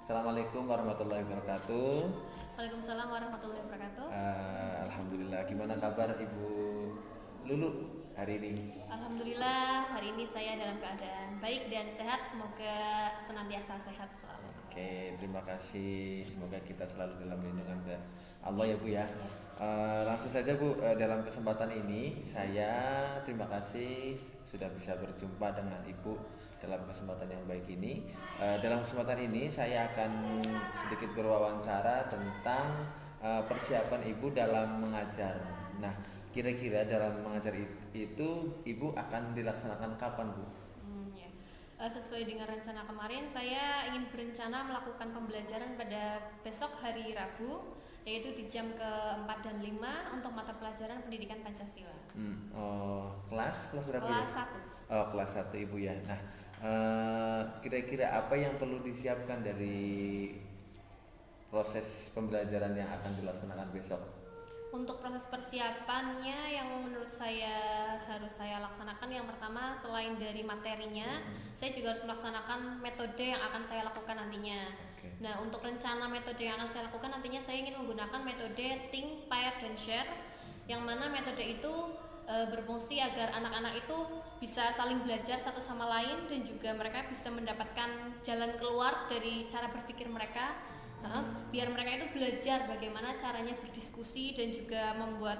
Assalamualaikum warahmatullahi wabarakatuh. Waalaikumsalam warahmatullahi wabarakatuh. Alhamdulillah, gimana kabar Ibu Lulu hari ini? Alhamdulillah hari ini saya dalam keadaan baik dan sehat. Semoga senantiasa sehat selalu. Oke, terima kasih. Semoga kita selalu dalam lindungan Allah ya Bu ya. Langsung saja Bu, dalam kesempatan ini saya terima kasih sudah bisa berjumpa dengan Ibu dalam kesempatan yang baik ini. Dalam kesempatan ini saya akan sedikit berwawancara tentang persiapan Ibu dalam mengajar. Nah, kira-kira dalam mengajar itu Ibu akan dilaksanakan kapan Bu? Ya. Sesuai dengan rencana kemarin, saya ingin berencana melakukan pembelajaran pada besok hari Rabu, yaitu di jam ke-4 dan 5 untuk mata pelajaran pendidikan Pancasila. Kelas berapa? Kelas Ya? 1. Kelas 1 Ibu ya. Nah, kira-kira apa yang perlu disiapkan dari proses pembelajaran yang akan dilaksanakan besok? Untuk proses persiapannya yang menurut saya harus saya laksanakan, yang pertama selain dari materinya, saya juga harus melaksanakan metode yang akan saya lakukan nantinya. Okay. Nah, untuk rencana metode yang akan saya lakukan nantinya, saya ingin menggunakan metode think, pair, dan share, yang mana metode itu berfungsi agar anak-anak itu bisa saling belajar satu sama lain dan juga mereka bisa mendapatkan jalan keluar dari cara berpikir mereka. Biar mereka itu belajar bagaimana caranya berdiskusi dan juga membuat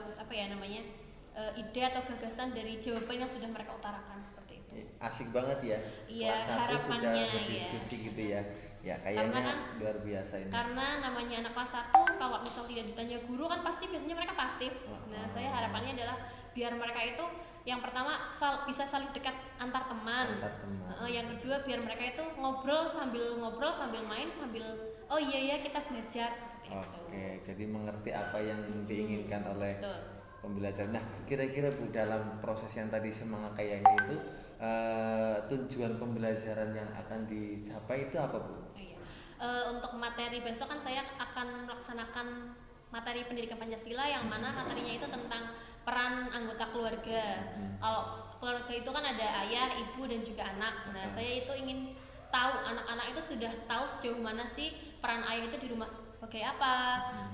ide atau gagasan dari jawaban yang sudah mereka utarakan, seperti itu. Asik banget ya. Iya, kelas 1 sudah harapannya berdiskusi ya. Gitu ya. Ya kayaknya kan, luar biasa ini. Karena namanya anak kelas 1, kalau misal tidak ditanya guru kan pasti biasanya mereka pasif. Nah, saya harapannya adalah biar mereka itu yang pertama bisa saling dekat antar teman. Yang kedua biar mereka itu ngobrol sambil main sambil oh iya kita belajar, seperti itu. Oke, jadi mengerti apa yang diinginkan oleh pembelajar. Nah, kira-kira Bu, dalam proses yang tadi semangat kayaknya itu tujuan pembelajaran yang akan dicapai itu apa Bu? Untuk materi besok kan saya akan melaksanakan materi pendidikan Pancasila, yang mana materinya itu tentang peran anggota keluarga. Kalau keluarga itu kan ada ayah, ibu, dan juga anak. Nah, saya itu ingin tahu anak-anak itu sudah tahu sejauh mana sih peran ayah itu di rumah sebagai apa,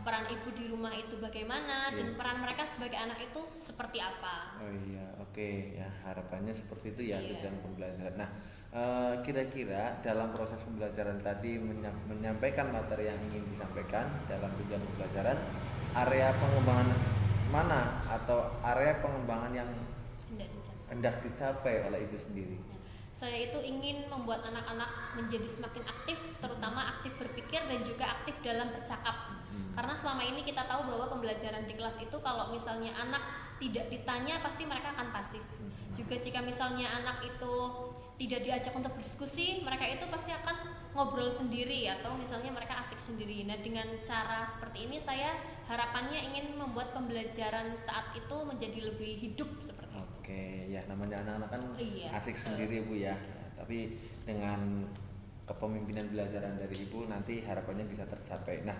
peran ibu di rumah itu bagaimana, dan peran mereka sebagai anak itu seperti apa. Oh iya, oke. Ya harapannya seperti itu ya tujuan pembelajaran. Nah, kira-kira dalam proses pembelajaran tadi menyampaikan materi yang ingin disampaikan dalam tujuan pembelajaran, area pengembangan mana atau area pengembangan yang hendak dicapai oleh Ibu sendiri? Saya itu ingin membuat anak-anak menjadi semakin aktif, terutama aktif berpikir dan juga aktif dalam bercakap. Karena selama ini kita tahu bahwa pembelajaran di kelas itu kalau misalnya anak tidak ditanya pasti mereka akan pasif. Juga jika misalnya anak itu tidak diajak untuk berdiskusi, mereka itu pasti akan ngobrol sendiri atau misalnya mereka asik sendiri. Nah, dengan cara seperti ini saya harapannya ingin membuat pembelajaran saat itu menjadi lebih hidup, seperti itu. Oke, ya namanya anak-anak kan asik sendiri Bu ya. Tapi dengan kepemimpinan belajaran dari Ibu nanti harapannya bisa tercapai. Nah,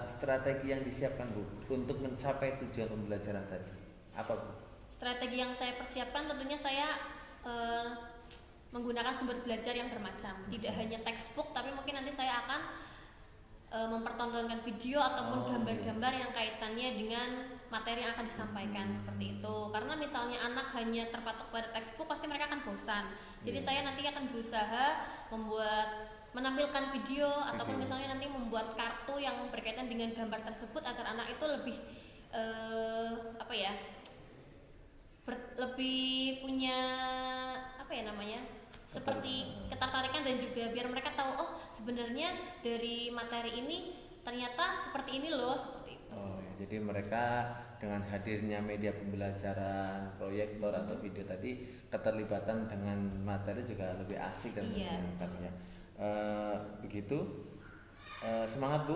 strategi yang disiapkan Bu untuk mencapai tujuan pembelajaran tadi apa Bu? Strategi yang saya persiapkan tentunya saya menggunakan sumber belajar yang bermacam. Tidak hanya textbook, tapi mungkin nanti saya akan mempertontonkan video ataupun gambar-gambar yang kaitannya dengan materi yang akan disampaikan, seperti itu. Karena misalnya anak hanya terpatok pada textbook pasti mereka akan bosan. Jadi saya nanti akan berusaha menampilkan video ataupun misalnya nanti membuat kartu yang berkaitan dengan gambar tersebut agar anak itu lebih lebih punya seperti ketertarikan, dan juga biar mereka tahu oh sebenarnya dari materi ini ternyata seperti ini loh, seperti itu. Jadi mereka dengan hadirnya media pembelajaran, proyektor atau video tadi, keterlibatan dengan materi juga lebih asik dan menyenangkan ya. Begitu. Semangat Bu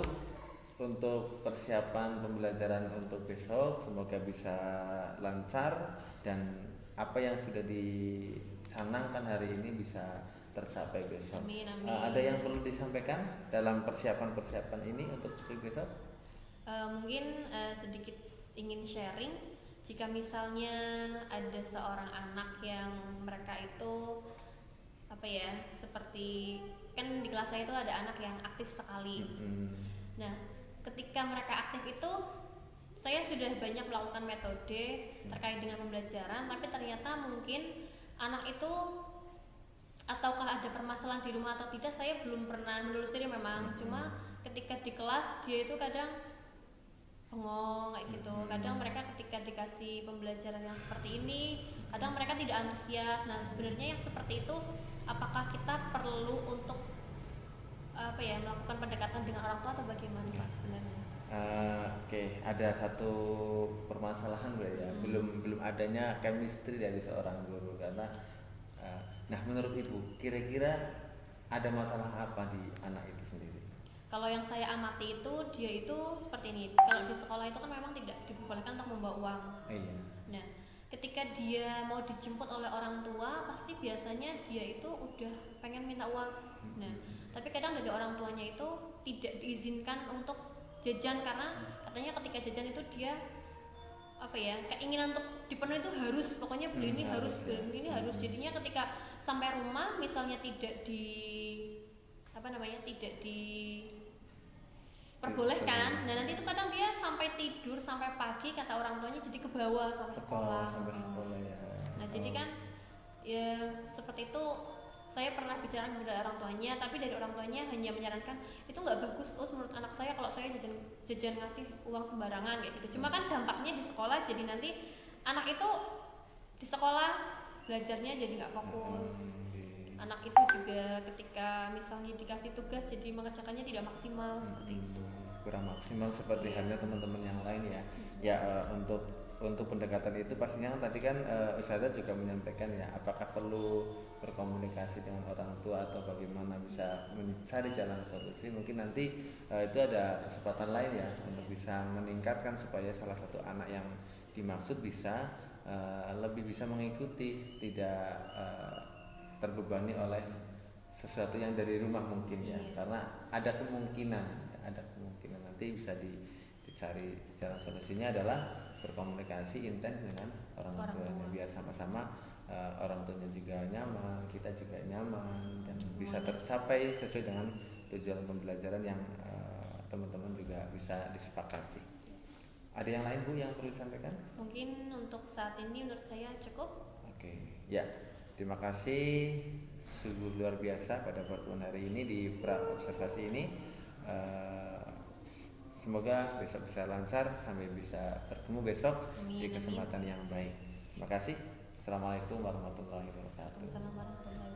untuk persiapan pembelajaran untuk besok, semoga bisa lancar dan apa yang sudah dicanangkan hari ini bisa tercapai besok. Amin. Ada yang perlu disampaikan dalam persiapan ini untuk besok? Mungkin sedikit ingin sharing, jika misalnya ada seorang anak yang mereka itu seperti kan di kelas saya itu ada anak yang aktif sekali. Nah, ketika mereka aktif itu saya sudah banyak melakukan metode terkait dengan pembelajaran, tapi ternyata mungkin anak itu ataukah ada permasalahan di rumah atau tidak saya belum pernah menelusuri memang. Cuma ketika di kelas dia itu kadang bengong kayak gitu. Kadang mereka ketika dikasih pembelajaran yang seperti ini, kadang mereka tidak antusias. Nah, sebenarnya yang seperti itu apakah kita perlu untuk melakukan pendekatan dengan orang tua atau bagaimana Pak sebenarnya? Oke, ada satu permasalahan ya, belum adanya chemistry dari seorang guru karena nah menurut Ibu kira-kira ada masalah apa di anak itu sendiri? Kalau yang saya amati itu dia itu seperti ini. Kalau di sekolah itu kan memang tidak diperbolehkan untuk membawa uang. Iya. Nah, ketika dia mau dijemput oleh orang tua, pasti biasanya dia itu udah pengen minta uang. Nah, tapi kadang dari orang tuanya itu tidak diizinkan untuk jajan karena katanya ketika jajan itu dia keinginan untuk dipenuhi itu harus, pokoknya beli ini harus, beli ini harus. Jadinya ketika sampai rumah misalnya tidak diperbolehkan, nah nanti itu kadang dia sampai tidur sampai pagi kata orang tuanya jadi ke bawah sampai sekolah. Ya. Nah jadi kan ya seperti itu. Saya pernah bicara dengan orang tuanya, tapi dari orang tuanya hanya menyarankan itu nggak bagus menurut anak saya kalau saya jajan ngasih uang sembarangan kayak gitu. Cuma kan dampaknya di sekolah, jadi nanti anak itu di sekolah belajarnya jadi nggak fokus. Anak itu juga ketika misalnya dikasih tugas jadi mengerjakannya tidak maksimal seperti itu. Kurang maksimal seperti halnya teman-teman yang lain ya. Ya untuk pendekatan itu pastinya kan tadi kan Ustazah juga menyampaikan ya, apakah perlu berkomunikasi dengan orang tua atau bagaimana bisa mencari jalan solusi. Mungkin nanti itu ada kesempatan lain ya untuk bisa meningkatkan supaya salah satu anak yang dimaksud bisa lebih bisa mengikuti, tidak terbebani oleh sesuatu yang dari rumah mungkin ya. Karena ada kemungkinan nanti bisa dicari jalan solusinya adalah berkomunikasi intens dengan orang tuanya biar sama-sama orang tuanya juga nyaman, kita juga nyaman dan bisa tercapai sesuai dengan tujuan pembelajaran yang teman-teman juga bisa disepakati. Ada yang lain Bu yang perlu disampaikan? Mungkin untuk saat ini menurut saya cukup. Oke, ya. Terima kasih sungguh luar biasa pada pertemuan hari ini di pra observasi ini. Semoga besok bisa lancar sampai bisa bertemu besok di kesempatan yang baik. Terima kasih. Assalamualaikum warahmatullahi wabarakatuh. Assalamualaikum warahmatullahi wabarakatuh.